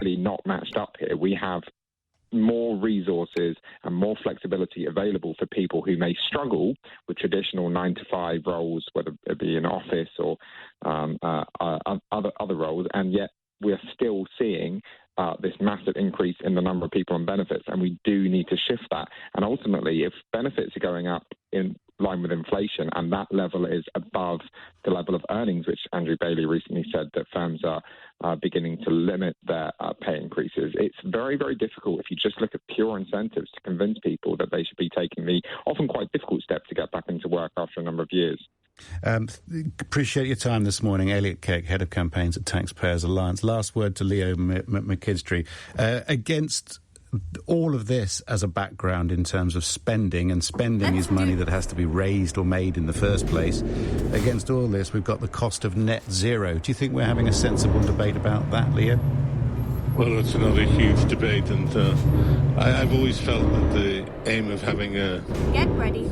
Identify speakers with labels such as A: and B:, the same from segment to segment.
A: really not matched up here. We have more resources and more flexibility available for people who may struggle with traditional 9-to-5 roles, whether it be in office or other roles, and yet we're still seeing this massive increase in the number of people on benefits, and we do need to shift that. And ultimately, if benefits are going up in line with inflation and that level is above the level of earnings, which Andrew Bailey recently said that firms are beginning to limit their pay increases, it's very, very difficult if you just look at pure incentives to convince people that they should be taking the often quite difficult step to get back into work after a number of years.
B: Appreciate your time this morning. Elliot Keck, Head of Campaigns at Taxpayers Alliance. Last word to Leo McKinstry. Against all of this as a background in terms of spending, and spending is money that has to be raised or made in the first place. Against all this, we've got the cost of net zero. Do you think we're having a sensible debate about that, Leo?
C: Well, it's another huge debate, and I've always felt that the aim of having a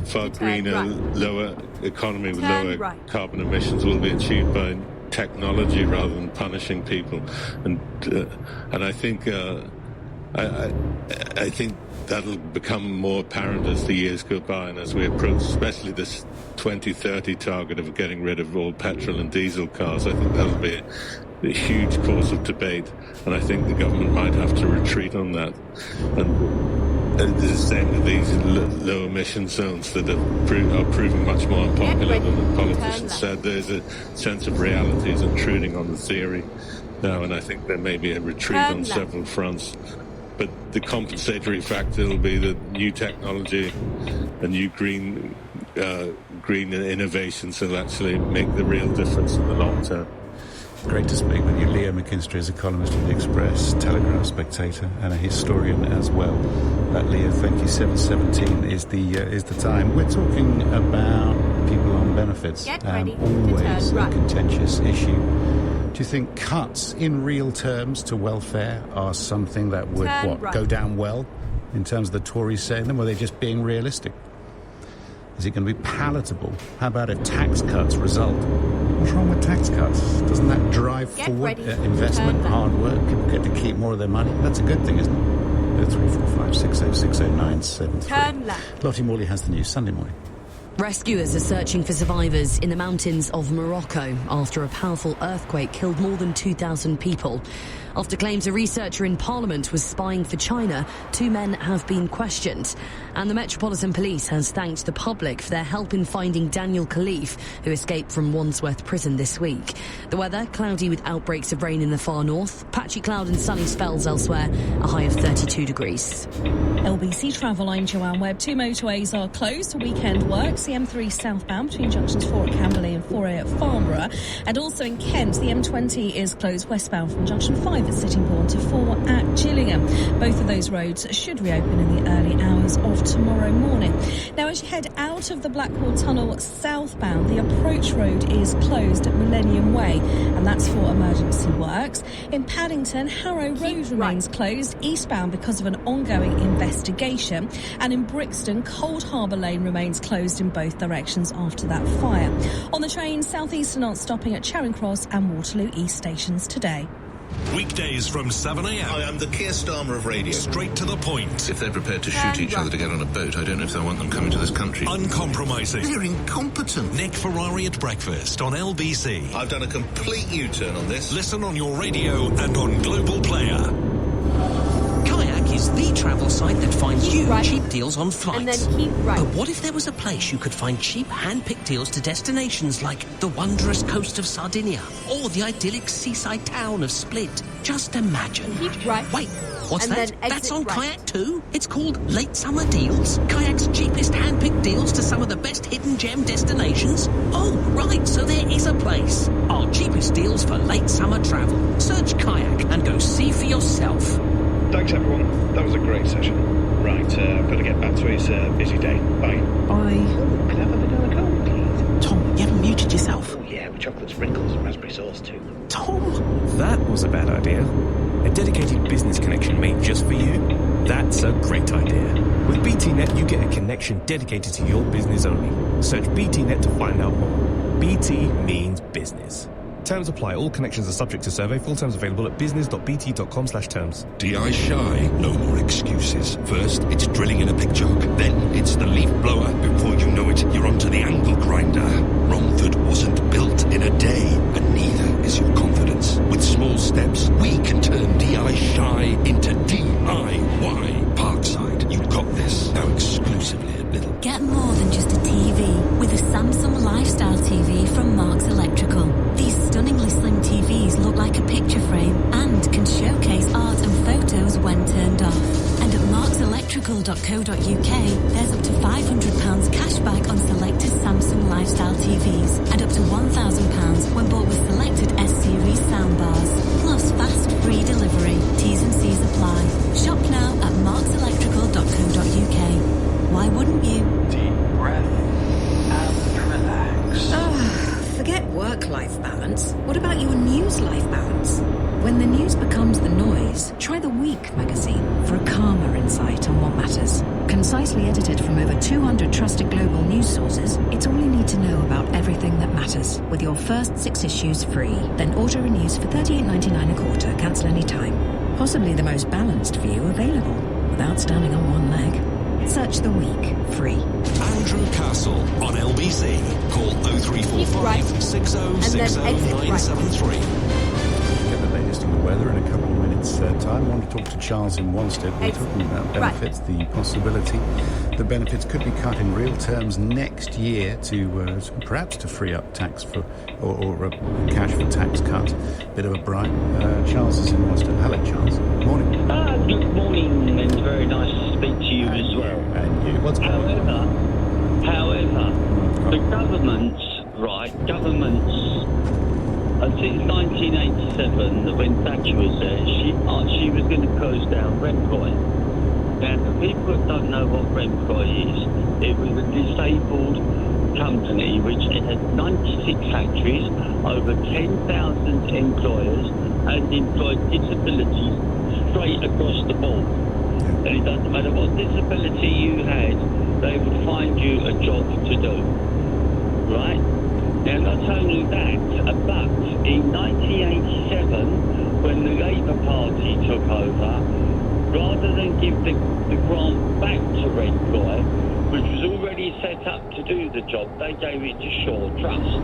C: far greener, lower economy with lower carbon emissions will be achieved by technology rather than punishing people. And I think I think that'll become more apparent as the years go by and as we approach, especially this 2030 target of getting rid of all petrol and diesel cars. I think that'll be a huge cause of debate, and I think the government might have to retreat on that. And the same with these low emission zones that are proving much more unpopular than the politicians said. There's a sense of reality is intruding on the theory now, and I think there may be a retreat on several fronts. But the compensatory factor will be that new technology and new green innovations will actually make the real difference in the long term.
B: Great to speak with you. Leo McKinstry is a columnist at The Express, Telegraph, Spectator, and a historian as well. Leo, thank you. 7:17 is the time. We're talking about people on benefits. Always a contentious issue. Do you think cuts in real terms to welfare are something that would go down well in terms of the Tories saying them, or are they just being realistic? Is it going to be palatable? How about if tax cuts result? What's wrong with tax cuts? Doesn't that drive forward investment, hard work? People get to keep more of their money. That's a good thing, isn't it? 0345 60 973.
D: Turn left.
B: Lottie Morley has the news Sunday morning.
E: Rescuers are searching for survivors in the mountains of Morocco after a powerful earthquake killed more than 2,000 people. After claims a researcher in Parliament was spying for China, 2 men have been questioned. And the Metropolitan Police has thanked the public for their help in finding Daniel Khalif, who escaped from Wandsworth Prison this week. The weather, cloudy with outbreaks of rain in the far north, patchy cloud and sunny spells elsewhere, a high of 32 degrees.
F: LBC Travel, I'm Joanne Webb. 2 motorways are closed for weekend works. The M3 southbound between junctions 4 at Camberley and 4A at Farnborough. And also in Kent, the M20 is closed westbound from junction 5 at Sittingbourne to 4 at Gillingham. Both of those roads should reopen in the early hours of tomorrow morning. Now, as you head out of the Blackwall Tunnel southbound, the approach road is closed at Millennium Way, and that's for emergency works. In Paddington, Harrow Road remains closed eastbound because of an ongoing investigation. And in Brixton, Cold Harbour Lane remains closed in both directions after that fire. On the train, South Eastern aren't stopping at Charing Cross and Waterloo East stations today.
G: Weekdays from 7 a.m.
H: Hi, I'm the Keir Starmer of radio.
G: Straight to the point.
H: If they're prepared to shoot each other to get on a boat, I don't know if they'll want them coming to this country.
G: Uncompromising.
H: They're incompetent.
G: Nick Ferrari at breakfast on LBC.
H: I've done a complete U-turn on this.
G: Listen on your radio and on Global Player.
I: Kayak is the travel site that finds you cheap deals on flights.
D: And then keep right.
I: But what if there was a place you could find cheap hand-picked deals to destinations like the wondrous coast of Sardinia or the idyllic seaside town of Split? Just imagine.
D: Keep right.
I: Wait, what's
D: and
I: that?
D: Then
I: That's on
D: right.
I: Kayak too? It's called Late Summer Deals. Kayak's cheapest hand-picked deals to some of the best hidden gem destinations. Oh, right, so there is a place. Our cheapest deals for late summer travel. Search Kayak and go see for yourself.
J: Thanks, everyone. That was a great session. Right, I've got to get back to it. It's a busy day. Bye.
K: Bye.
J: Oh, could I have a vanilla Coke, please?
K: Tom, you haven't muted yourself.
J: Oh, yeah, with chocolate sprinkles and raspberry sauce, too.
K: Tom!
L: That was a bad idea. A dedicated business connection made just for you? That's a great idea. With BTnet, you get a connection dedicated to your business only. Search BTnet to find out more. BT means business. Terms apply. All connections are subject to survey. Full terms available at business.bt.com/terms.
G: DI shy, no more excuses. First, it's drilling in a big jug. Then, it's the leaf blower. Before you know it, you're onto the angle grinder. Romford wasn't built in a day, and neither is your confidence. With small steps, we can turn DI shy into DIY. Parkside, you've got this. Now exclusively at Little.
D: Get more than just a TV with a Samsung Lifestyle TV from Marks Electrical. These stunningly slim TVs look like a picture frame and can showcase art and photos when turned off. And at markselectrical.co.uk, there's up to £500 cashback on selected Samsung Lifestyle TVs and up to £1,000 when bought with selected S-Series soundbars. Plus fast free delivery. T's and C's apply. Shop now at markselectrical.co.uk. Why wouldn't you?
K: Deep breath and relax.
M: Forget work-life balance. What about your news-life balance? When the news becomes the noise, try The Week magazine for a calmer insight on what matters. Concisely edited from over 200 trusted global news sources, it's all you need to know about everything that matters, with your first 6 issues free. Then auto-renews for $38.99 a quarter, cancel any time. Possibly the most balanced view available, without standing on one leg. Search The Week, free.
G: Andrew Castle on LBC. Call 0345 6060 973.
B: Get the latest on the weather in a couple of minutes' time. I want to talk to Charles in Wanstead. We're talking about benefits, the possibility the benefits could be cut in real terms next year to perhaps to free up tax for or cash for tax cuts. Bit of a bribe. Charles is in Wanstead. Hello, Charles. Morning.
N: Good morning, and very nice to speak to you as well.
B: And you. What's going on?
N: However, the governments, since 1987, when Thatcher was there, she was going to close down Remploy. Now, for people that don't know what Remploy is, it was a disabled company which had 96 factories, over 10,000 employers, and employed disabilities straight across the board. And it doesn't matter what disability you had, they would find you a job to do. Right? Now, not only that, but in 1987, when the Labour Party took over, rather than give the grant back to Remploy, which was already set up to do the job, they gave it to Shaw Trust.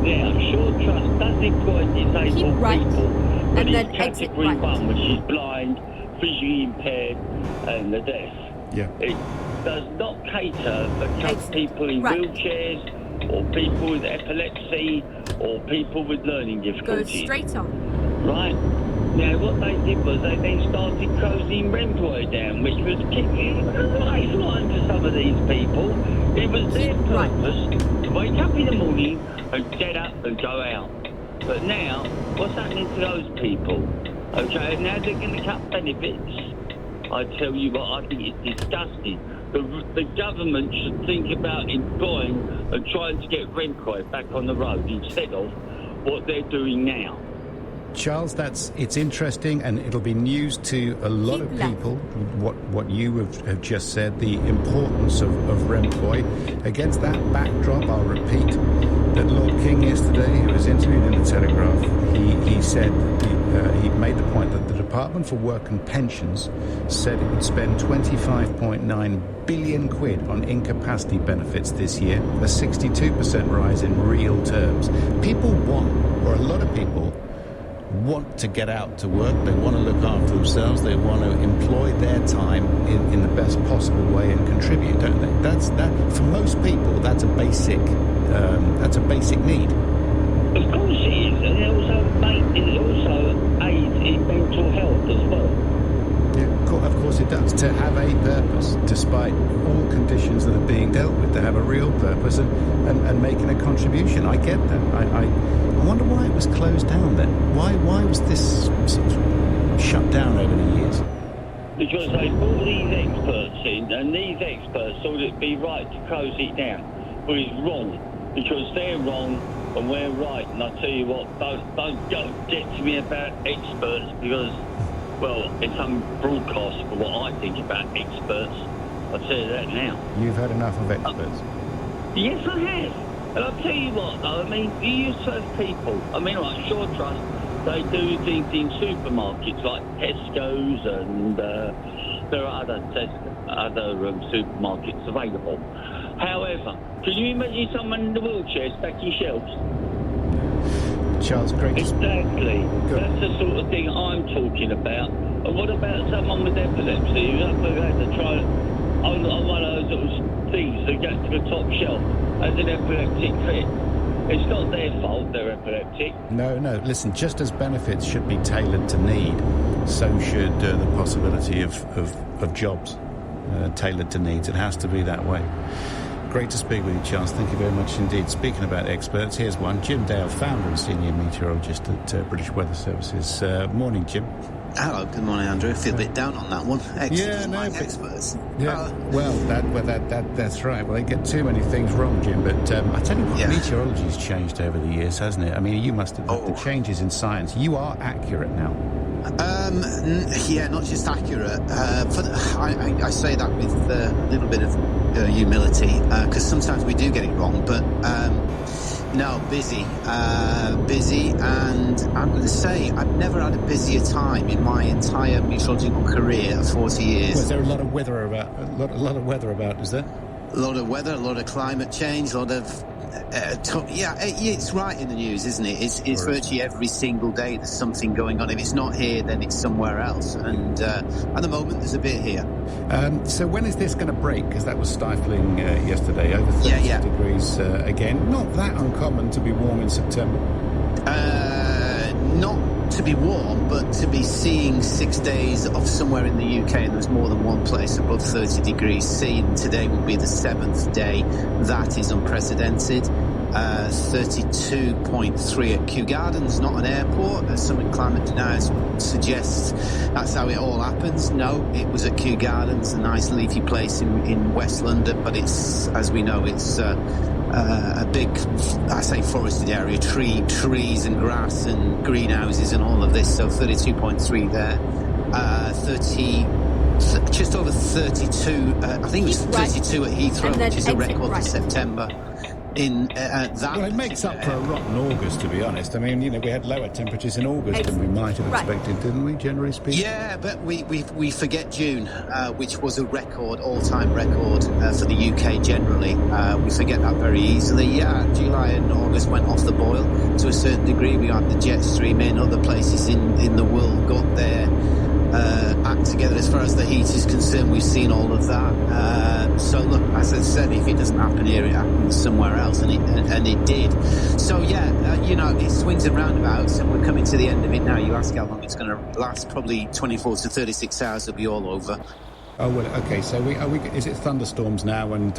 N: Now, Shaw Trust does employ disabled people, but it's category 1, which is blind, visually impaired, and the deaf.
B: Yeah.
N: It does not cater for people in wheelchairs, or people with epilepsy, or people with learning difficulties.
O: Go straight on.
N: Right. Now, what they did was they then started closing Remploy down, which was kicking a lifeline to some of these people. It was their purpose to wake up in the morning and get up and go out. But now, what's happening to those people? Okay, now they're going to cut benefits. I tell you what, I think it's disgusting. The government should think about employing and trying to get Remploy back on the road instead of what they're doing now.
B: Charles, it's interesting, and it'll be news to a lot of people, what you have just said, the importance of Remploy. Against that backdrop, I'll repeat that Lord King yesterday, who was interviewed in the Telegraph, he said, he made the point that the Department for Work and Pensions said it would spend 25.9 billion quid on incapacity benefits this year, a 62% rise in real terms. People want, or a lot of people, want to get out to work, they want to look after themselves, they want to employ their time in the best possible way and contribute, don't they? That for most people, that's a basic need.
N: Of course it is, and it also aids in mental health as well.
B: Yeah, of course it does. To have a purpose, despite all conditions that are being dealt with, to have a real purpose and making a contribution. I get that. I wonder why it was closed down then. Why was this sort of shut down over the years?
N: Because they brought these experts in, and these experts thought it'd be right to close it down. But it's wrong, because they're wrong and we're right. And I tell you what, don't get to me about experts, because, well, it's broadcast for what I think about experts. I'll tell you that now.
B: You've had enough of experts?
N: Yes, I have. And I'll tell you what, though, I mean, you use those people. I mean, like Shore Trust, they do things in supermarkets like Tesco's, and there are other supermarkets available. However, can you imagine someone in the wheelchair stacking shelves?
B: Charles, great.
N: Exactly. That's the sort of thing I'm talking about. And what about someone with epilepsy who has to try on one of those little things to get to the top shelf as an epileptic fit? It's not their fault they're epileptic.
B: No. Listen, just as benefits should be tailored to need, so should the possibility of jobs tailored to needs. It has to be that way. Great to speak with you, Charles. Thank you very much indeed. Speaking about experts, here's one. Jim Dale, founder and senior meteorologist at British Weather Services. Morning, Jim.
O: Hello, good morning, Andrew. I feel a bit down on that one. Experts.
B: Yeah, well, that's right. Well, they get too many things wrong, Jim. But I tell you what, meteorology's changed over the years, hasn't it? I mean, you must have the changes in science. You are accurate now.
O: Not just accurate. I say that with a little bit of humility, because sometimes we do get it wrong. But no, busy, and I'm going to say I've never had a busier time in my entire meteorological career of 40 years.
B: Was there a lot of weather about? A lot of weather about? Is there?
O: A lot of weather, a lot of climate change, a lot of. It's right in the news, isn't it? It's virtually every single day there's something going on. If it's not here, then it's somewhere else. And at the moment, there's a bit here.
B: So when is this going to break? Because that was stifling yesterday, over 30 degrees again. Not that uncommon to be warm in September.
O: Not to be warm, but to be seeing 6 days of somewhere in the UK, and there's more than one place above 30 degrees C, and today will be the 7th day. That is unprecedented. 32.3 at Kew Gardens, not an airport, as some climate deniers suggest that's how it all happens. No, it was at Kew Gardens, a nice leafy place in West London, but it's, as we know, it's a big, I say, forested area, trees and grass and greenhouses and all of this. So 32.3 there, just over 32. I think it was 32 at Heathrow, which is a record for September.
B: Well, it makes up for a rotten August, to be honest. I mean, we had lower temperatures in August than we might have expected, didn't we, generally speaking?
O: Yeah, but we forget June, which was a record, all-time record for the UK generally. We forget that very easily. Yeah, July and August went off the boil to a certain degree. We had the jet stream in. Other places in the world got their act together as far as the heat is concerned. We've seen all of that. So look, as I said, if it doesn't happen here, it happens somewhere else, and it did. So it swings and roundabouts, and we're coming to the end of it now. You ask how long it's going to last? Probably 24 to 36 hours. It'll be all over.
B: Oh well, okay. So is it thunderstorms now, and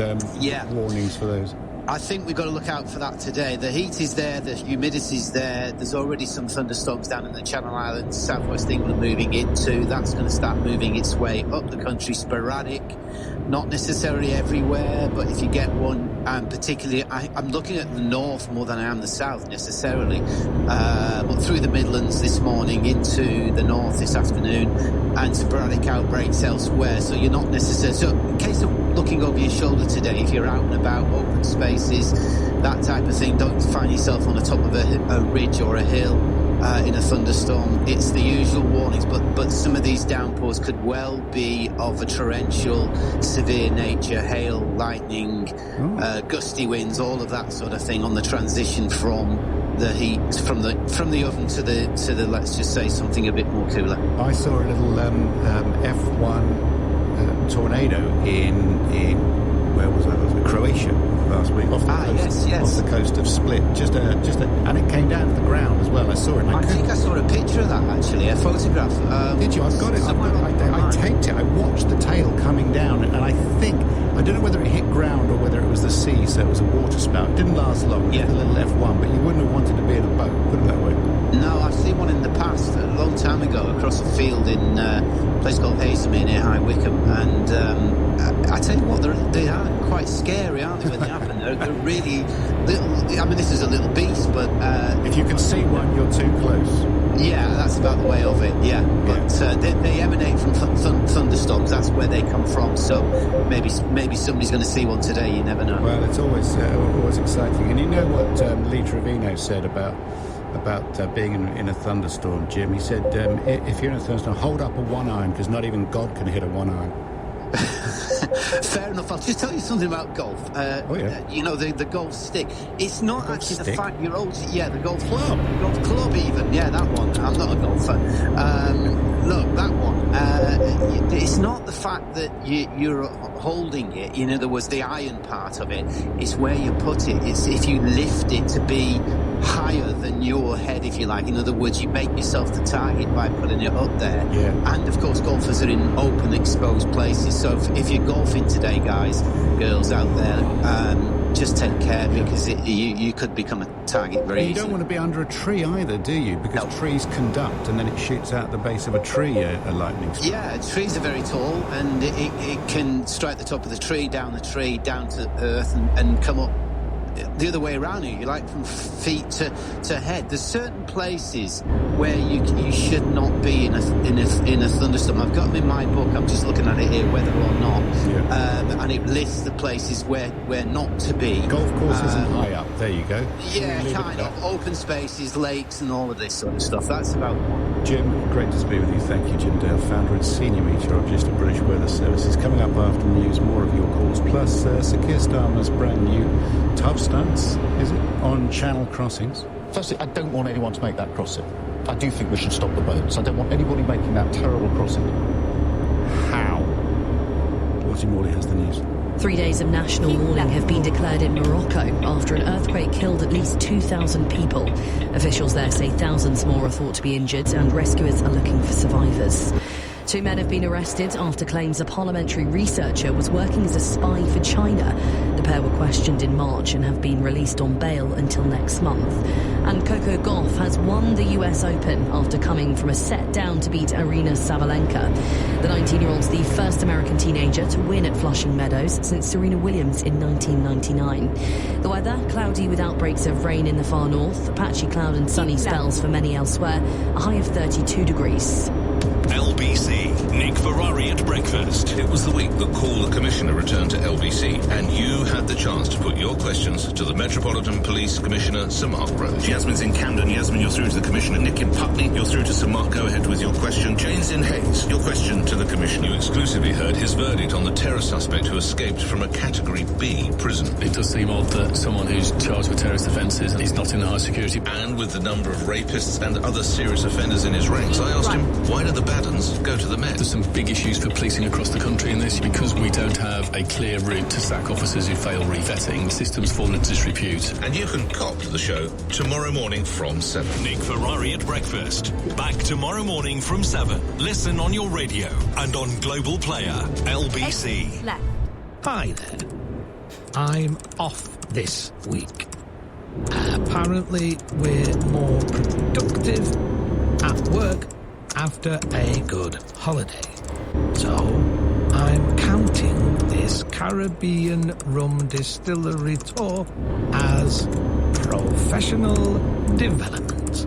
B: warnings for those?
O: I think we've got to look out for that today. The heat is there, the humidity's there. There's already some thunderstorms down in the Channel Islands, southwest England moving into. That's going to start moving its way up the country, sporadic, not necessarily everywhere, but if you get one, and particularly, I'm looking at the north more than I am the south necessarily, but through the Midlands this morning into the north this afternoon, and sporadic outbreaks elsewhere. So you're not necessarily. So in case of looking over your shoulder today, if you're out and about, open spaces, that type of thing, don't find yourself on the top of a ridge or a hill in a thunderstorm. It's the usual warnings, but some of these downpours could well be of a torrential, severe nature, hail, lightning, gusty winds, all of that sort of thing on the transition from the heat, from the oven to the let's just say something a bit more cooler.
B: I saw a little F1 tornado in where was that? Was it Croatia last week off the coast of Split? And it came down to the ground as well. I saw it.
O: I think I saw a picture of that actually, a photograph.
B: Did you? I've got it. I taped it. I watched the tail coming down, and I don't know whether it hit ground or whether it was the sea. So it was a water spout. It didn't last long. It was a little F1, but you wouldn't have wanted to be in a boat. Put it that way.
O: No, I've seen one in the past, a long time ago, across a field in place called Hazelmere near High Wycombe, and I tell you what, they are quite scary, aren't they, when they happen? They're really little. I mean, this is a little beast, but
B: if you can see one, you're too close.
O: Yeah, that's about the way of it. Yeah, but they emanate from thunderstorms. That's where they come from. So maybe somebody's going to see one today. You never know.
B: Well, it's always exciting. And you know what Lee Trevino said about being in a thunderstorm, Jim? He said, if you're in a thunderstorm, hold up a one iron, because not even God can hit a one iron.
O: Fair enough. I'll just tell you something about golf. You know, the golf stick. It's not actually the fact you're old. Yeah, the golf club. Golf club even. Yeah, that one. I'm not a golfer. Look, that one. It's not the fact that you're holding it. In other words, the iron part of it. It's where you put it. It's if you lift it to be higher than your head, if you like. In other words, you make yourself the target by putting it up there. Yeah. And of course, golfers are in open, exposed places. So if you're golfing today, guys, girls out there, just take care, because you could become a target very easily.
B: You don't want to be under a tree either, do you? Because trees conduct, and then it shoots out the base of a tree, a lightning strike.
O: Yeah, trees are very tall, and it can strike the top of the tree, down to earth, and come up the other way around you, like from feet to head. There's certain places where you should not be in a thunderstorm. I've got them in my book. I'm just looking at it here, whether or not, and it lists the places where not to be.
B: Golf course isn't high up. There you go.
O: Yeah, kind of open spaces, lakes, and all of this sort of stuff. That's about one.
B: Jim, great to speak with you. Thank you, Jim Dale, founder and senior meteorologist at British Weather Services. Coming up after the news, more of your calls, plus Sir Keir Starmer's brand new tough stance, is it, on channel crossings?
P: Firstly, I don't want anyone to make that crossing. I do think we should stop the boats. I don't want anybody making that terrible crossing.
B: How? Lottie Morley has the news.
E: 3 days of national mourning have been declared in Morocco after an earthquake killed at least 2,000 people. Officials there say thousands more are thought to be injured, and rescuers are looking for survivors. 2 men have been arrested after claims a parliamentary researcher was working as a spy for China. The pair were questioned in March and have been released on bail until next month. And Coco Gauff has won the US Open after coming from a set down to beat Aryna Sabalenka. The 19-year-old's the first American teenager to win at Flushing Meadows since Serena Williams in 1999. The weather, cloudy with outbreaks of rain in the far north, patchy cloud and sunny spells for many elsewhere, a high of 32 degrees.
G: LBC, Nick Ferrari at breakfast.
H: It was the week that Call the Commissioner returned to LBC, and you had the chance to put your questions to the Metropolitan Police Commissioner, Sir Mark Rose. Yasmin's in Camden. Yasmin, you're through to the Commissioner. Nick in Putney, you're through to Sir Mark. Go ahead with your question. Jane's in Hayes. Your question to the Commissioner. You exclusively heard his verdict on the terror suspect who escaped from a Category B prison.
Q: It does seem odd that someone who's charged with terrorist offences is not in high security.
H: And with the number of rapists and other serious offenders in his ranks, I asked him, why do the bad uns go to the Met?
Q: There's some big issues for policing across the country in this, because we don't have a clear route to sack officers who fail re-vetting. Systems fall into disrepute.
H: And you can cop the show tomorrow morning from 7.
G: Nick Ferrari at breakfast. Back tomorrow morning from 7. Listen on your radio and on Global Player. LBC.
R: Hi there. I'm off this week. Apparently we're more productive at work after a good holiday. So I'm counting this Caribbean rum distillery tour as professional development.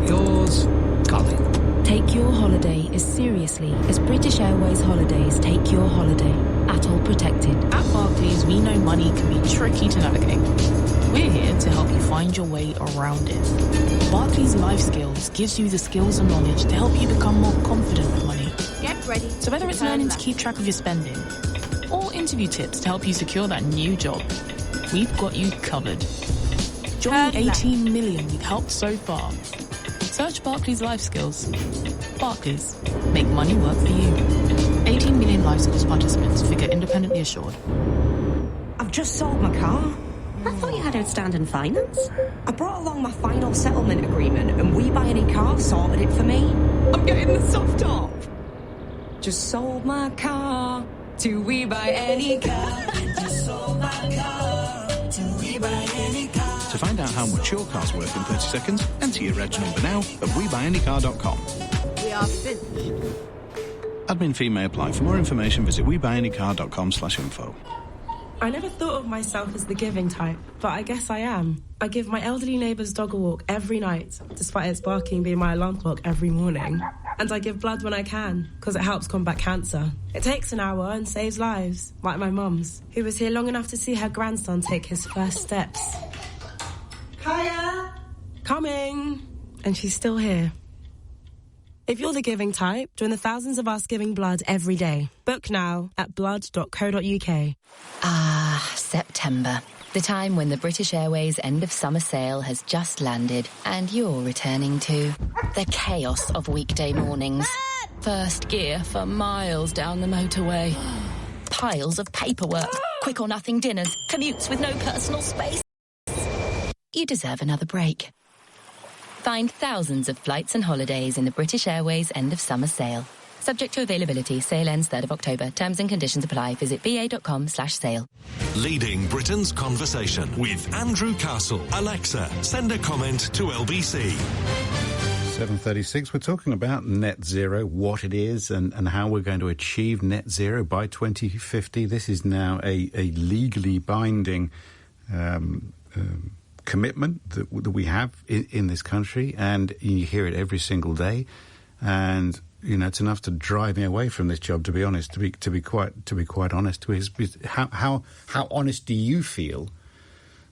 R: Yours, Colin.
S: Take your holiday as seriously as British Airways Holidays take your holiday. ATOL protected.
T: At Barclays, we know money can be tricky to navigate. We're here to help you find your way around it. Barclays Life Skills gives you the skills and knowledge to help you become more confident with money.
S: Get ready.
T: So whether it's learning to keep track of your spending or interview tips to help you secure that new job, we've got you covered. Join the 18 million we've helped so far. Search Barclays Life Skills. Barclays. Make money work for you. 18 million Life Skills participants. Figure independently assured.
U: I've just sold my car. I thought you had outstanding finance. I brought along my final settlement agreement and We Buy Any Car sorted it for me. I'm getting the soft top. Just sold my car to We Buy Any Car. Just sold my car to We Buy Any Car.
J: To find out how much your car's worth in 30 seconds, enter your reg number now at WeBuyAnyCar.com.
S: We are finished.
A: Admin fee may apply. For more information, visit webuyanycar.com/info.
V: I never thought of myself as the giving type, but I guess I am. I give my elderly neighbour's dog a walk every night, despite its barking being my alarm clock every morning. And I give blood when I can, because it helps combat cancer. It takes an hour and saves lives, like my mum's, who was here long enough to see her grandson take his first steps. Kaya! Coming! And she's still here. If you're the giving type, join the thousands of us giving blood every day. Book now at blood.co.uk.
W: Ah, September. The time when the British Airways end of summer sale has just landed and you're returning to the chaos of weekday mornings. First gear for miles down the motorway. Piles of paperwork, quick or nothing dinners, commutes with no personal space. You deserve another break. Find thousands of flights and holidays in the British Airways end of summer sale. Subject to availability. Sale ends 3rd of October. Terms and conditions apply. Visit ba.com/sale.
X: Leading Britain's conversation with Andrew Castle. Alexa, send a comment to LBC.
B: 7:36. We're talking about net zero, what it is, and how we're going to achieve net zero by 2050. This is now a legally binding commitment that we have in this country, and you hear it every single day. And you know, it's enough to drive me away from this job, to be honest. To be quite honest, how honest do you feel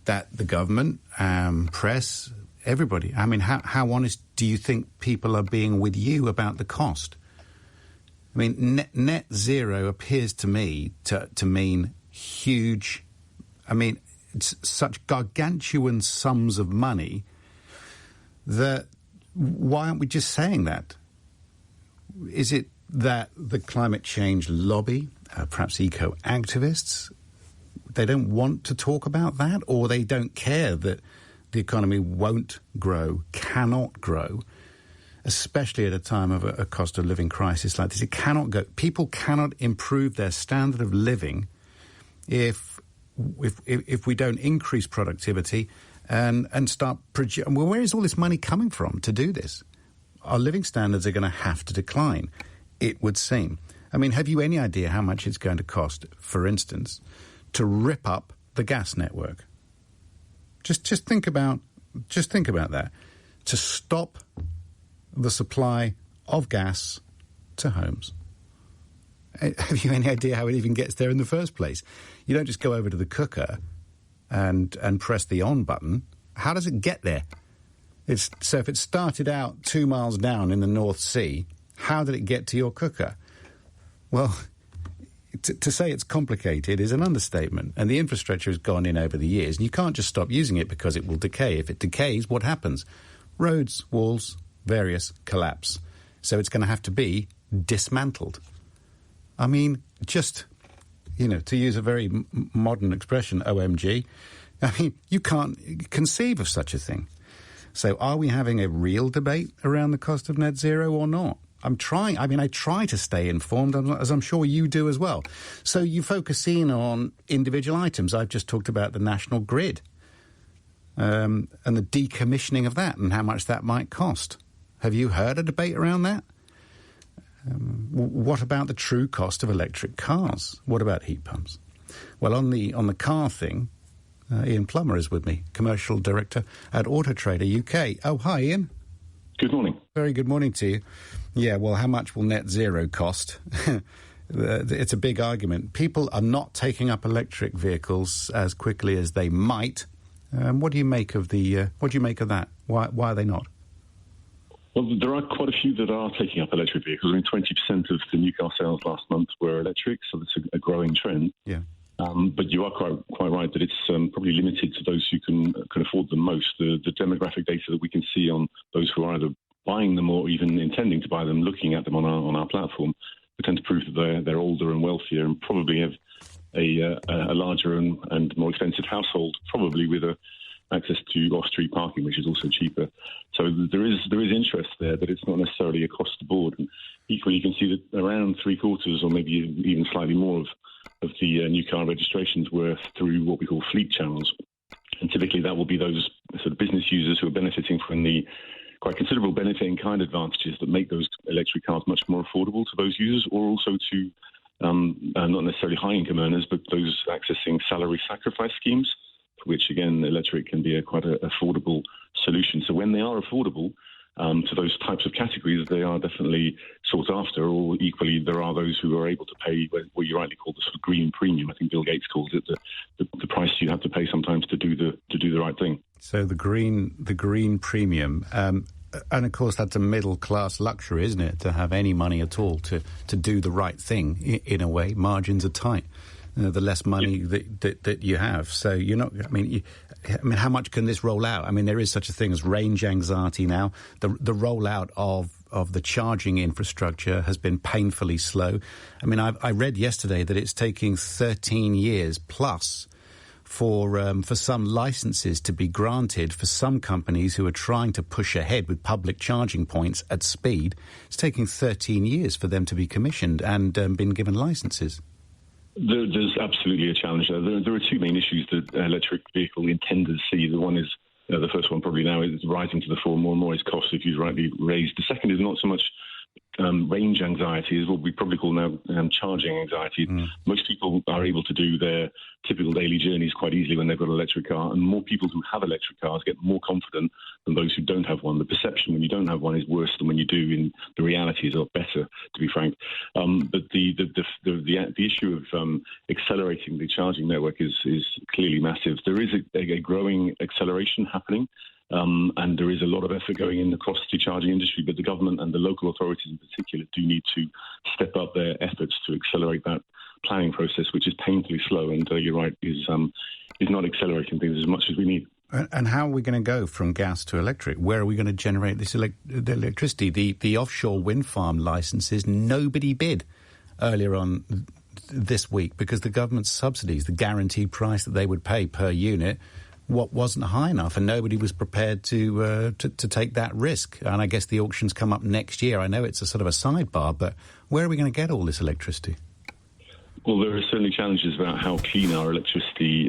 B: that the government, press, everybody? I mean, how honest do you think people are being with you about the cost? I mean, net zero appears to me to mean huge. I mean, it's such gargantuan sums of money that why aren't we just saying that? Is it that the climate change lobby, perhaps eco-activists, they don't want to talk about that, or they don't care that the economy won't grow, cannot grow, especially at a time of a cost of living crisis like this? It cannot go. People cannot improve their standard of living if we don't increase productivity and start producing. Well, where is all this money coming from to do this? Our living standards are going to have to decline, it would seem. I mean, have you any idea how much it's going to cost, for instance, to rip up the gas network? Just think about that. To stop the supply of gas to homes. Have you any idea how it even gets there in the first place? You don't just go over to the cooker and press the on button. How does it get there? So if it started out 2 miles down in the North Sea, how did it get to your cooker? Well, to say it's complicated is an understatement. And the infrastructure has gone in over the years, and you can't just stop using it because it will decay. If it decays, what happens? Roads, walls, various collapse. So it's going to have to be dismantled. I mean, just, to use a very modern expression, OMG, I mean, you can't conceive of such a thing. So are we having a real debate around the cost of net zero or not? I try to stay informed, as I'm sure you do as well. So you focus in on individual items. I've just talked about the national grid and the decommissioning of that and how much that might cost. Have you heard a debate around that? What about the true cost of electric cars? What about heat pumps? Well, on the car thing, Ian Plummer is with me, Commercial Director at Auto Trader UK. Oh, hi, Ian.
Y: Good morning.
B: Very good morning to you. Yeah, well, how much will net zero cost? It's a big argument. People are not taking up electric vehicles as quickly as they might. What do you make of that? Why are they not?
Y: Well, there are quite a few that are taking up electric vehicles. I mean, 20% of the new car sales last month were electric, so it's a growing trend.
B: Yeah.
Y: But you are quite right that it's probably limited to those who can afford them most. The demographic data that we can see on those who are either buying them or even intending to buy them, looking at them on our platform, we tend to prove that they're older and wealthier and probably have a larger and more expensive household, probably with access to off-street parking, which is also cheaper. So there is interest there, but it's not necessarily across the board. And equally, you can see that around 3/4 or maybe even slightly more of the new car registrations were through what we call fleet channels. And typically that will be those sort of business users who are benefiting from the quite considerable benefit in kind advantages that make those electric cars much more affordable to those users, or also to not necessarily high-income earners, but those accessing salary sacrifice schemes, for which, again, electric can be quite an affordable solution. So when they are affordable to those types of categories, they are definitely sought after, or equally there are those who are able to pay what you rightly call the sort of green premium. I think Bill Gates calls it the price you have to pay sometimes to do the right thing.
B: So the green premium, and of course that's a middle class luxury, isn't it, to have any money at all to do the right thing. In a way, margins are tight. The less money that you have. So you're not, I mean, how much can this roll out? I mean, there is such a thing as range anxiety now. The rollout of the charging infrastructure has been painfully slow. I mean, I read yesterday that it's taking 13 years plus for some licenses to be granted for some companies who are trying to push ahead with public charging points at speed. It's taking 13 years for them to be commissioned and been given licenses.
Y: There's absolutely a challenge there. There are two main issues that electric vehicle intenders see. The one is, the first one probably now is rising to the fore more and more, is cost, if you've rightly raised. The second is not so much range anxiety, is what we probably call now charging anxiety. Most people are able to do their typical daily journeys quite easily when they've got an electric car, and more people who have electric cars get more confident than those who don't have one. The perception when you don't have one is worse than when you do, and the reality is a lot better, to be frank. But the issue of accelerating the charging network is clearly massive. There is a growing acceleration happening. And there is a lot of effort going in across the charging industry, but the government and the local authorities in particular do need to step up their efforts to accelerate that planning process, which is painfully slow and, you're right, is not accelerating things as much as we need.
B: And how are we going to go from gas to electric? Where are we going to generate this the electricity? The offshore wind farm licenses, nobody bid earlier on this week because the government's subsidies, the guaranteed price that they would pay per unit, wasn't high enough, and nobody was prepared to take that risk. And I guess the auctions come up next year. I know it's a sort of a sidebar, but where are we going to get all this electricity?
Y: Well, there are certainly challenges about how clean our electricity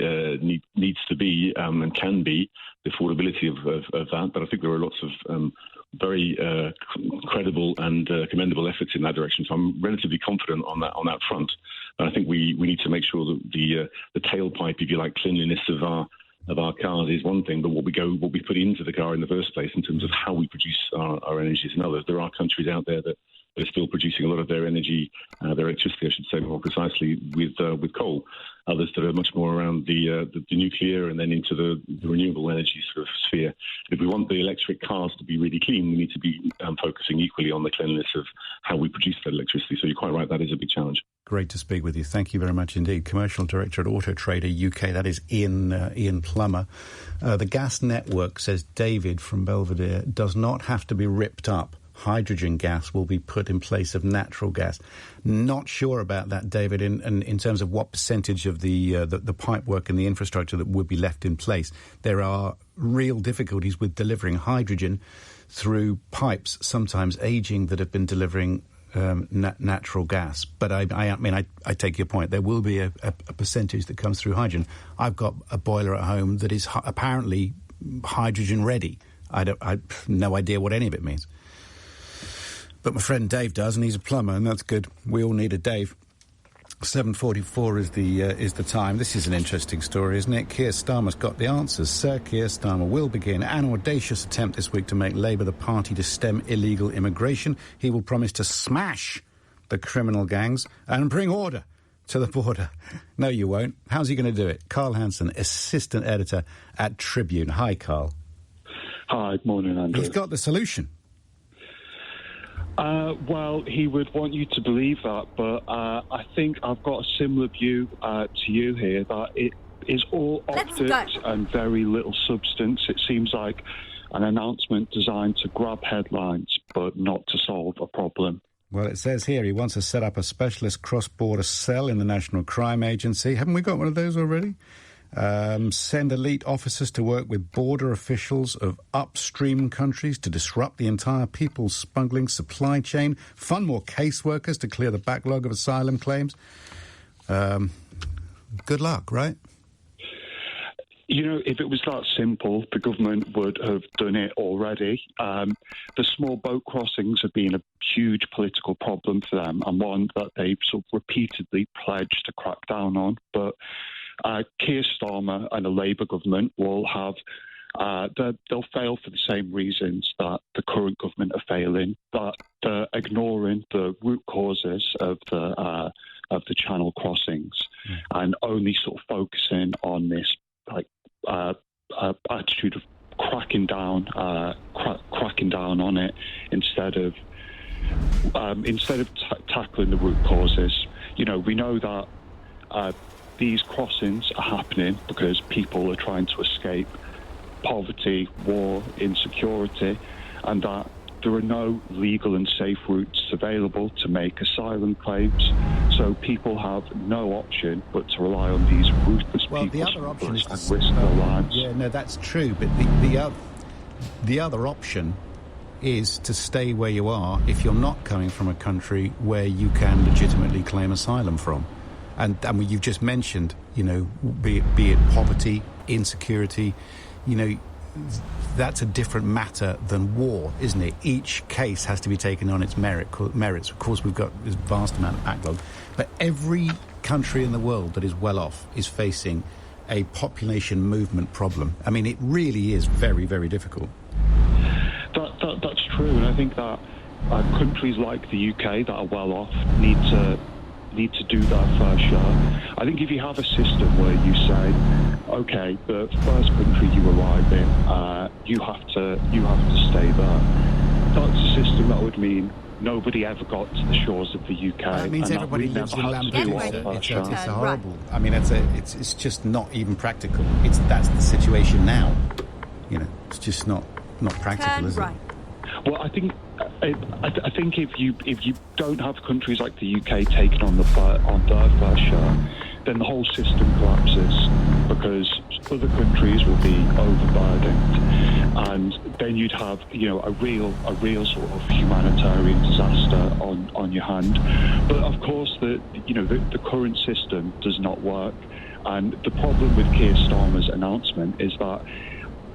Y: needs to be and can be, the affordability of that. But I think there are lots of very credible and commendable efforts in that direction. So I'm relatively confident on that front. And I think we need to make sure that the tailpipe, if you like, cleanliness of our cars is one thing, but what we put into the car in the first place in terms of how we produce our energy is another. There are countries out there that are still producing a lot of their energy, their electricity, I should say more precisely, with coal. Others that are much more around the nuclear and then into the renewable energy sort of sphere. If we want the electric cars to be really clean, we need to be focusing equally on the cleanliness of how we produce that electricity. So you're quite right, that is a big challenge. Great to speak with you. Thank you very much indeed. Commercial Director at Auto Trader UK, that is Ian Plummer. The gas network, says David from Belvedere, does not have to be ripped up. Hydrogen gas will be put in place of natural gas. Not sure about that, David, in terms of what percentage of the pipework and the infrastructure that would be left in place. There are real difficulties with delivering hydrogen through pipes, sometimes aging, that have been delivering natural gas. But I take your point. There will be a percentage that comes through hydrogen. I've got a boiler at home that is apparently hydrogen ready. I've no idea what any of it means. But my friend Dave does, and he's a plumber, and that's good. We all need a Dave. 7:44 is the time. This is an interesting story, isn't it? Keir Starmer's got the answers. Sir Keir Starmer will begin an audacious attempt this week to make Labour the party to stem illegal immigration. He will promise to smash the criminal gangs and bring order to the border. No, you won't. How's he going to do it? Carl Hansen, assistant editor at Tribune. Hi, Carl.
C: Hi, good morning, Andrew.
B: He's got the solution.
C: Well, he would want you to believe that, but I think I've got a similar view to you here, that it is all optics and very little substance. It seems like an announcement designed to grab headlines, but not to solve a problem.
B: Well, it says here he wants to set up a specialist cross-border cell in the National Crime Agency. Haven't we got one of those already? Send elite officers to work with border officials of upstream countries to disrupt the entire people smuggling supply chain. Fund more caseworkers to clear the backlog of asylum claims. Good luck, right?
C: If it was that simple, the government would have done it already. The small boat crossings have been a huge political problem for them, and one that they've sort of repeatedly pledged to crack down on. But Keir Starmer and a Labour government will have they'll fail for the same reasons that the current government are failing, that they're ignoring the root causes of the channel crossings and only sort of focusing on this attitude of cracking down on it instead of tackling the root causes. We know that these crossings are happening because people are trying to escape poverty, war, insecurity, and that there are no legal and safe routes available to make asylum claims. So people have no option but to rely on these ruthless people
B: the other option is
C: and risk their lives.
B: Yeah, no, that's true. But the other option is to stay where you are if you're not coming from a country where you can legitimately claim asylum from. And you've just mentioned, be it poverty, insecurity, that's a different matter than war, isn't it? Each case has to be taken on its merits. Of course, we've got this vast amount of backlog, but every country in the world that is well off is facing a population movement problem. I mean, it really is very, very difficult.
C: That's true, and I think that countries like the UK that are well off need to do their fair share. I think if you have a system where you say, okay, the first country you arrive in, you have to stay there, that's a system that would mean nobody ever got to the shores of the UK.
B: That means everybody lives in Lampedusa. It's horrible. I mean, it's just not even practical. That's the situation now. It's just not practical, is it?
C: Well, I think if you don't have countries like the UK taking on their fair share, then the whole system collapses because other countries will be overburdened, and then you'd have a real sort of humanitarian disaster on your hand. But of course, the current system does not work, and the problem with Keir Starmer's announcement is that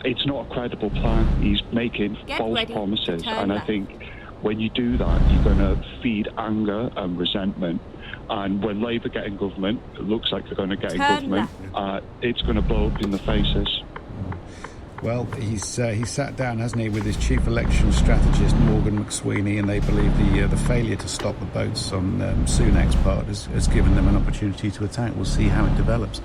C: it's not a credible plan. He's making false promises, and I think when you do that, you're going to feed anger and resentment. And when Labour get in government, it looks like they're going to get in government, it's going to blow up in the faces.
B: Well, he's sat down, hasn't he, with his chief election strategist, Morgan McSweeney, and they believe the failure to stop the boats on Sunak's part has given them an opportunity to attack. We'll see how it develops.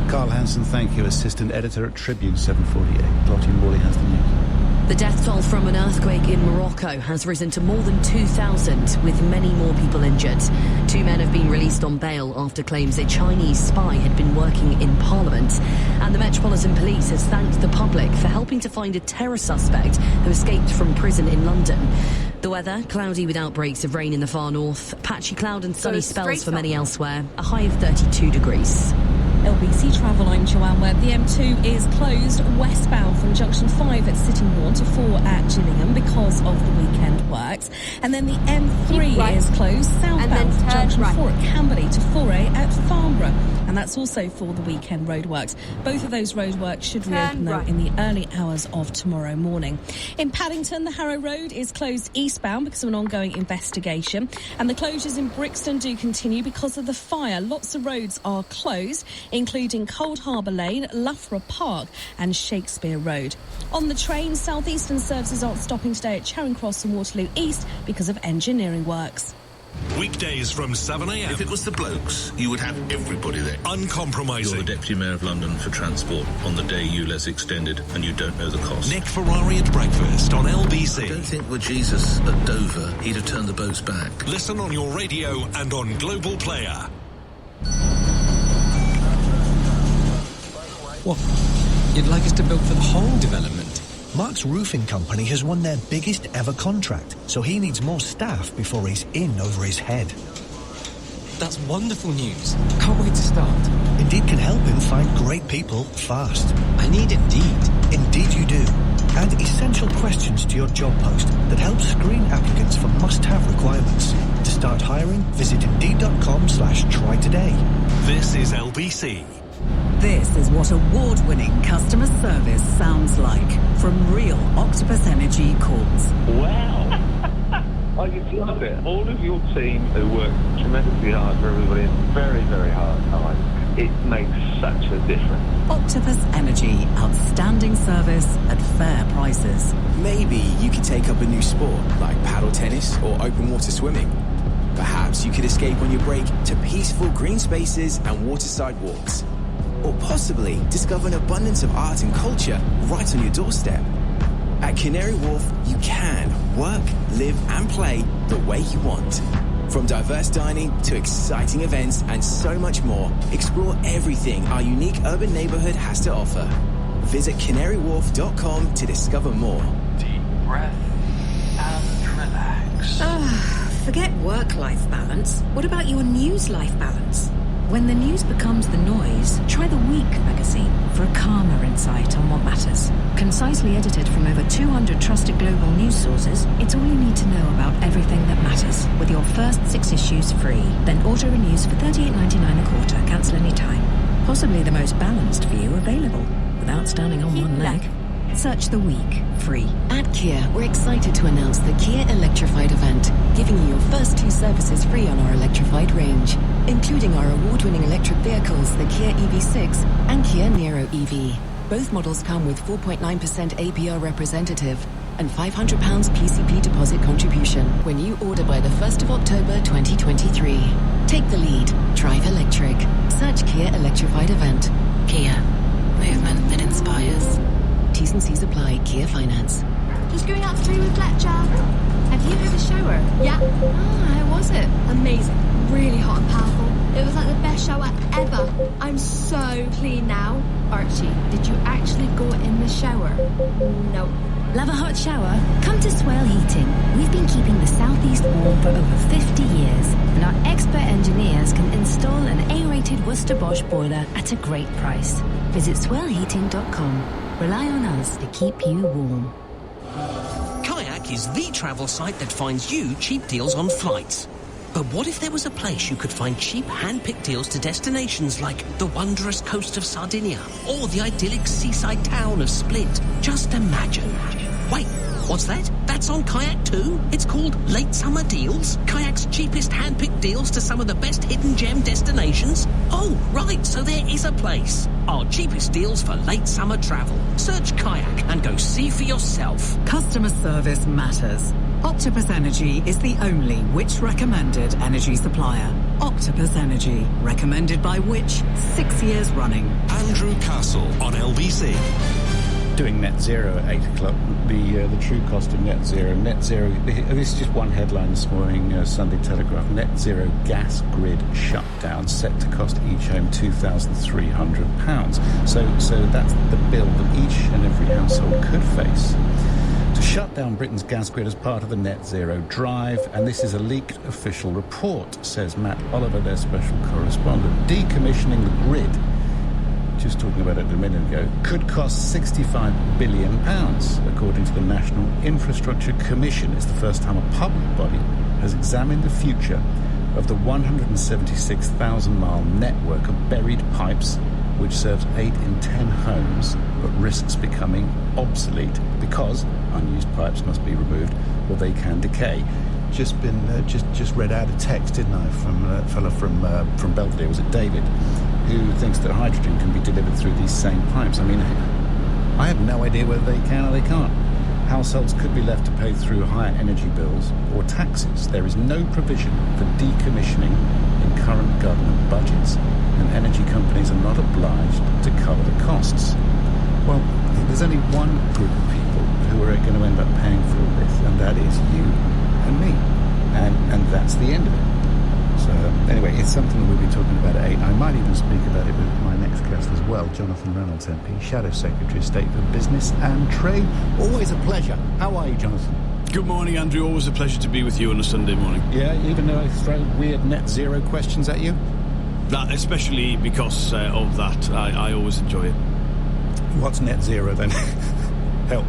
B: Carl Hansen, thank you, assistant editor at Tribune 748. Lottie Morley has the news.
E: The death toll from an earthquake in Morocco has risen to more than 2,000, with many more people injured. 2 men have been released on bail after claims a Chinese spy had been working in Parliament. And the Metropolitan Police has thanked the public for helping to find a terror suspect who escaped from prison in London. The weather, cloudy with outbreaks of rain in the far north, patchy cloud and sunny spells for many elsewhere, a high of 32 degrees.
D: LBC Travel, I'm Joanne Webb. The M2 is closed westbound from junction 5 at Sittingbourne to 4 at Gillingham because of the weekend works. And then the M3 is closed southbound from junction 4 at Camberley to 4A at Farnborough. And that's also for the weekend roadworks. Both of those roadworks should reopen, though, in the early hours of tomorrow morning. In Paddington, the Harrow Road is closed eastbound because of an ongoing investigation. And the closures in Brixton do continue because of the fire. Lots of roads are closed, including Cold Harbour Lane, Loughborough Park and Shakespeare Road. On the train, South Eastern services aren't stopping today at Charing Cross and Waterloo East because of engineering works.
X: Weekdays from 7 a.m.
H: If it was the blokes, you would have everybody there.
X: Uncompromising.
H: You're the Deputy Mayor of London for Transport on the day ULEZ extended and you don't know the cost.
X: Nick Ferrari at breakfast on LBC.
H: I don't think with Jesus at Dover, he'd have turned the boats back.
X: Listen on your radio and on Global Player.
F: What? You'd like us to build for the whole development? Mark's roofing company has won their biggest ever contract, so he needs more staff before he's in over his head. That's wonderful news. Can't wait to start. Indeed can help him find great people fast. I need Indeed. Indeed you do. And essential questions to your job post that help screen applicants for must-have requirements. To start hiring, visit Indeed.com/try today.
X: This is LBC.
I: This is what award-winning customer service sounds like from real Octopus Energy calls.
K: Wow. I just love it. All of your team who work tremendously hard for everybody in very, very hard times. It makes such a difference.
I: Octopus Energy. Outstanding service at fair prices.
L: Maybe you could take up a new sport like paddle tennis or open water swimming. Perhaps you could escape on your break to peaceful green spaces and waterside walks. Or possibly discover an abundance of art and culture right on your doorstep. At Canary Wharf, you can work, live and play the way you want. From diverse dining to exciting events and so much more, explore everything our unique urban neighbourhood has to offer. Visit canarywharf.com to discover more.
M: Deep breath and relax.
U: Forget work-life balance. What about your news-life balance? When the news becomes the noise, try The Week magazine for a calmer insight on what matters. Concisely edited from over 200 trusted global news sources, it's all you need to know about everything that matters, with your first 6 issues free. Then auto-renews for $38.99 a quarter, cancel any time. Possibly the most balanced view available, without standing on one leg. Search The Week, free.
E: At Kia, we're excited to announce the Kia Electrified event, giving you your first 2 services free on our electrified range, including our award-winning electric vehicles, the Kia EV6 and Kia Niro EV. Both models come with 4.9% APR representative and £500 PCP deposit contribution when you order by the 1st of October 2023. Take the lead. Drive electric. Search Kia Electrified event. Kia. Movement that inspires. T's and C's apply. Kia Finance.
N: Just going out to play with Fletcher. Have you had a shower? Yeah. How was it? Amazing. Really hot and powerful. It was like the best shower ever. I'm so clean now. Archie, did you actually go in the shower? No.
S: Love a hot shower? Come to Swell Heating. We've been keeping the southeast warm for over 50 years, and our expert engineers can install an A-rated Worcester Bosch boiler at a great price. Visit swellheating.com. Rely on us to keep you warm.
Z: Kayak is the travel site that finds you cheap deals on flights. But what if there was a place you could find cheap hand-picked deals to destinations like the wondrous coast of Sardinia or the idyllic seaside town of Split? Just imagine. Wait, what's that? That's on Kayak too? It's called Late Summer Deals? Kayak's cheapest hand-picked deals to some of the best hidden gem destinations? Oh, right, so there is a place. Our cheapest deals for late summer travel. Search Kayak and go see for yourself.
I: Customer service matters. Octopus Energy is the only Which recommended energy supplier. Octopus Energy, recommended by Which 6 years running.
X: Andrew Castle on LBC.
B: Doing net zero at 8 o'clock, the true cost of net zero. Net zero, this is just one headline this morning, Sunday Telegraph. Net zero gas grid shutdown set to cost each home £2,300. So that's the bill that each and every household could face to shut down Britain's gas grid as part of the net zero drive. And this is a leaked official report, says Matt Oliver, their special correspondent. Decommissioning the grid, just talking about it a minute ago, could cost £65 billion, according to the National Infrastructure Commission. It's the first time a public body has examined the future of the 176,000-mile network of buried pipes which serves 8 in 10 homes, but risks becoming obsolete because unused pipes must be removed or they can decay. Just read out a text, didn't I, from a fellow from Belvedere, was it David, who thinks that hydrogen can be delivered through these same pipes. I mean, I have no idea whether they can or they can't. Households could be left to pay through higher energy bills or taxes. There is no provision for decommissioning in current government budgets, and energy companies are not obliged to cover the costs. Well, there's only one group of people who are going to end up paying for all this, and that is you and me. And that's the end of it. So anyway, it's something that we'll be talking about at 8. I might even speak about it with my next guest as well, Jonathan Reynolds MP, Shadow Secretary of State for Business and Trade. Always a pleasure. How are you, Jonathan?
A: Good morning, Andrew. Always a pleasure to be with you on a Sunday morning.
B: Yeah, even though I throw weird net zero questions at you?
A: That, especially because of that, I always enjoy it.
B: What's net zero then? Help.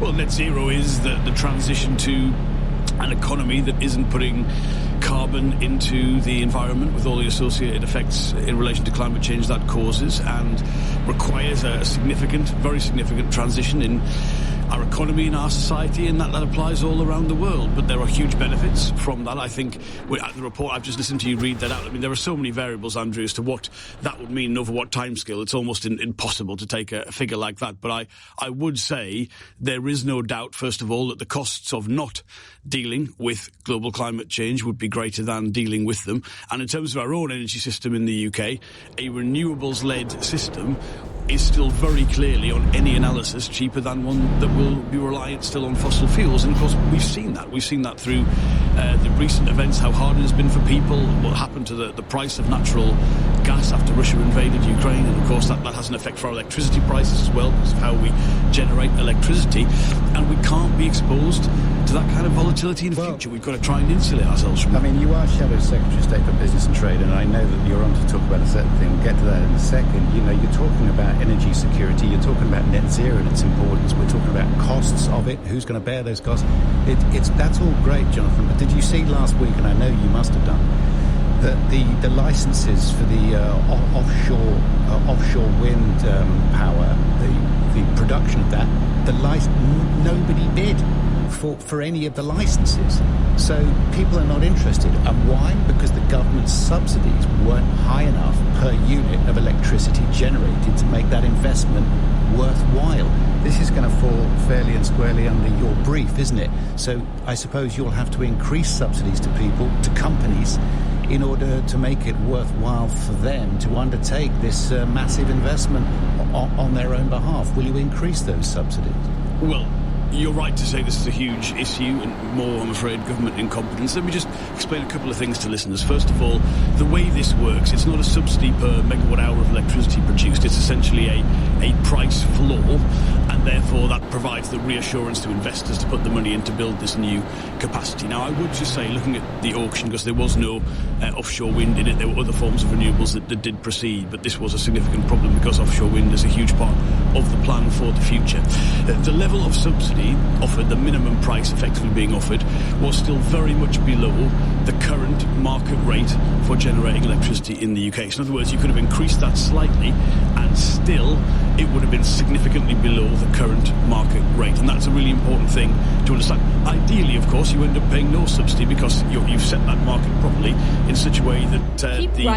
A: Well, net zero is the transition to an economy that isn't putting carbon into the environment with all the associated effects in relation to climate change that causes, and requires a significant, very significant transition in our economy and our society, and that applies all around the world. But there are huge benefits from that. I think the report I've just listened to you read that out. I mean, there are so many variables, Andrew, as to what that would mean and over what timescale. It's almost impossible to take a figure like that. But I would say there is no doubt, first of all, that the costs of not dealing with global climate change would be greater than dealing with them. And in terms of our own energy system in the UK, a renewables-led system is still very clearly, on any analysis, cheaper than one that will be reliant still on fossil fuels. And of course, we've seen that. We've seen that through the recent events, how hard it has been for people, what happened to the price of natural gas after Russia invaded Ukraine. And of course, that has an effect for our electricity prices as well, because of how we generate electricity. And we can't be exposed to that kind of volatility in the future. We've got to try and insulate ourselves from
B: I mean, you are Shadow Secretary of State for Business and Trade, and I know that you're on to talk about a certain thing. We'll get to that in a second. You know, you're talking about energy security, you're talking about net zero and its importance, we're talking about costs of it, who's going to bear those costs. That's all great, Jonathan, but did you see last week, and I know you must have done, that the licenses for the offshore wind power, the production of that, nobody bid for any of the licenses. So people are not interested. And why? Because the government's subsidies weren't high enough per unit of electricity generated to make that investment worthwhile. This is going to fall fairly and squarely under your brief, isn't it? So I suppose you'll have to increase subsidies to people, to companies, in order to make it worthwhile for them to undertake this massive investment on their own behalf. Will you increase those subsidies?
A: Well, you're right to say this is a huge issue and more, I'm afraid, government incompetence. Let me just explain a couple of things to listeners. First of all, the way this works, it's not a subsidy per megawatt hour of electricity produced. It's essentially a price floor, and therefore that provides the reassurance to investors to put the money in to build this new capacity. Now, I would just say, looking at the auction, because there was no offshore wind in it, there were other forms of renewables that did proceed, but this was a significant problem because offshore wind is a huge part of the plan for the future. The level of subsidy offered, the minimum price effectively being offered, was still very much below the current market rate for generating electricity in the UK. So in other words, you could have increased that slightly and still it would have been significantly below the current market rate. And that's a really important thing to understand. Ideally, of course, you end up paying no subsidy because you've set that market properly in such a way that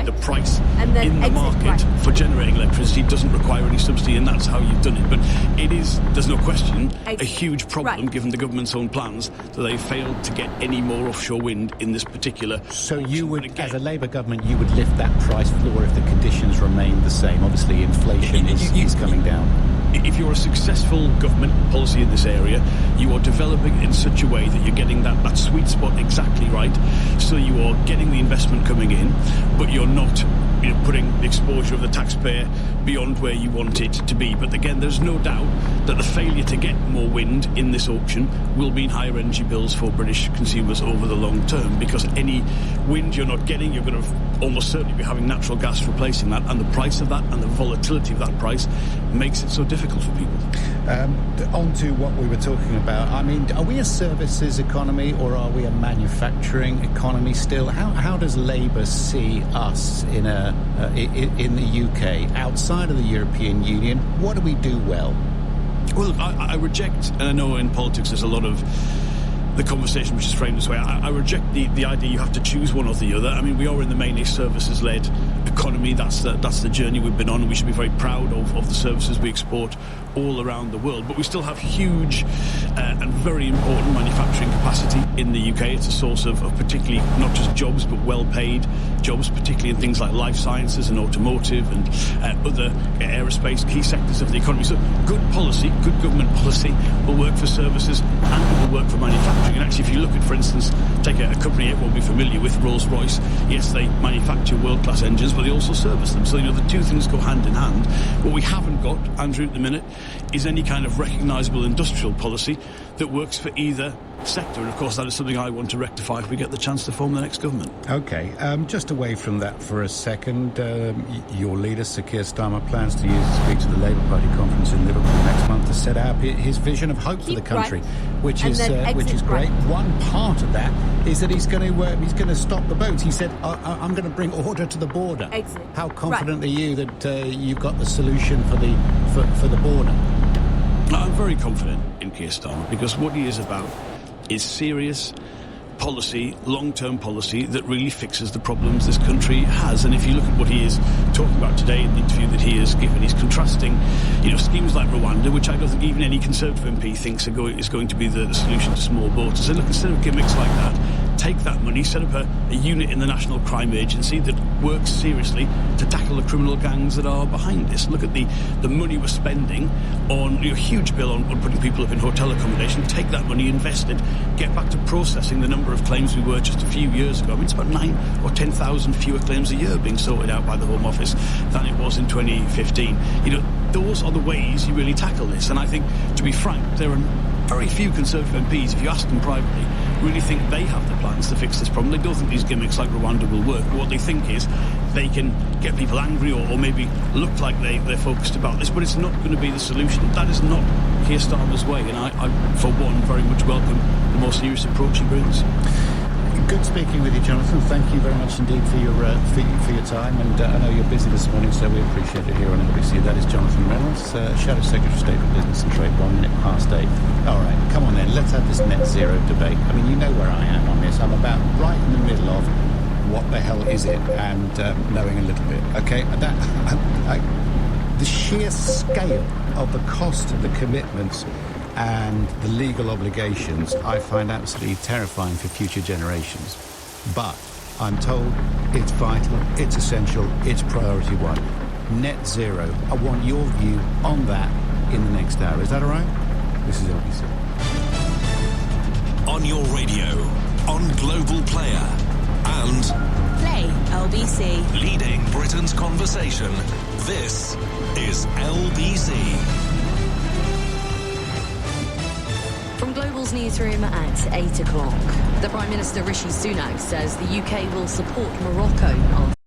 A: the price in the market for generating electricity doesn't require any subsidy, and that's how you've done it. But it is, there's no question, a huge problem given the government's own plans that they failed to get any more offshore wind in this particular.
B: So you would, as a Labour government, you would lift that price floor if the conditions remained the same. Obviously, inflation is coming down.
A: If you're a successful government policy in this area, you are developing it in such a way that you're getting that sweet spot exactly right. So you are getting the investment coming in, but you're not putting the exposure of the taxpayer beyond where you want it to be. But again, there's no doubt that the failure to get more wind in this auction will mean higher energy bills for British consumers over the long term, because any wind you're not getting, you're going to almost certainly be having natural gas replacing that, and the price of that and the volatility of that price makes it so difficult for people.
B: On to what we were talking about. I mean, are we a services economy or are we a manufacturing economy still? How does Labour see us in the UK, outside of the European Union? What do we do well?
A: Well, I reject, and I know in politics there's a lot of the conversation which is framed this way. I reject the idea you have to choose one or the other. I mean, we are in the mainly services-led economy. That's the journey we've been on, and we should be very proud of the services we export all around the world. But we still have huge and very important manufacturing capacity in the UK. It's a source of particularly not just jobs, but well-paid jobs, particularly in things like life sciences and automotive and other aerospace, key sectors of the economy. So good policy, good government policy will work for services and it will work for manufacturing. And actually, if you look at, for instance, take a company everyone will be familiar with, Rolls-Royce. Yes, they manufacture world-class engines, but they also service them. So, the two things go hand in hand. What we haven't got, Andrew, at the minute, is any kind of recognisable industrial policy that works for either sector. And of course, that is something I want to rectify if we get the chance to form the next government.
B: OK, just away from that for a second, your leader, Sir Keir Starmer, plans to use his speech at the Labour Party conference in Liverpool next month to set out his vision of hope for the country, which is great. One part of that is that he's going to stop the boats. He said, I'm going to bring order to the border.
G: Exit.
B: How confident are you that you've got the solution for the border?
A: I'm very confident in Keir Starmer, because what he is about is serious policy, long-term policy that really fixes the problems this country has. And if you look at what he is talking about today in the interview that he has given, he's contrasting, schemes like Rwanda, which I don't think even any Conservative MP thinks is going to be the solution to small borders. So look, instead of gimmicks like that, take that money, set up a unit in the National Crime Agency that works seriously to tackle the criminal gangs that are behind this. Look at the money we're spending on a huge bill on putting people up in hotel accommodation. Take that money, invest it, get back to processing the number of claims we were just a few years ago. I mean, it's about 9,000 or 10,000 fewer claims a year being sorted out by the Home Office than it was in 2015. Those are the ways you really tackle this. And I think, to be frank, there are very few Conservative MPs, if you ask them privately, really think they have the plans to fix this problem. They don't think these gimmicks like Rwanda will work. What they think is they can get people angry or maybe look like they're focused about this, but it's not going to be the solution. That is not Keir Starmer's way, and I, for one, very much welcome the more serious approach he brings.
B: Good speaking with you, Jonathan. Thank you very much indeed for your time, and I know you're busy this morning, so we appreciate it here on LBC. That is Jonathan Reynolds, Shadow Secretary of State for Business and Trade, 1 minute past 8. All right, come on then, let's have this net zero debate. I mean, you know where I am on this. I'm about right in the middle of what the hell is it, and knowing a little bit. Okay, the sheer scale of the cost of the commitments and the legal obligations I find absolutely terrifying for future generations. But I'm told it's vital, it's essential, it's priority one. Net zero. I want your view on that in the next hour. Is that all right? This is LBC.
X: On your radio, on Global Player, and
G: Play LBC.
X: Leading Britain's conversation, this is LBC.
E: From Global's newsroom at 8 o'clock, the Prime Minister Rishi Sunak says the UK will support Morocco after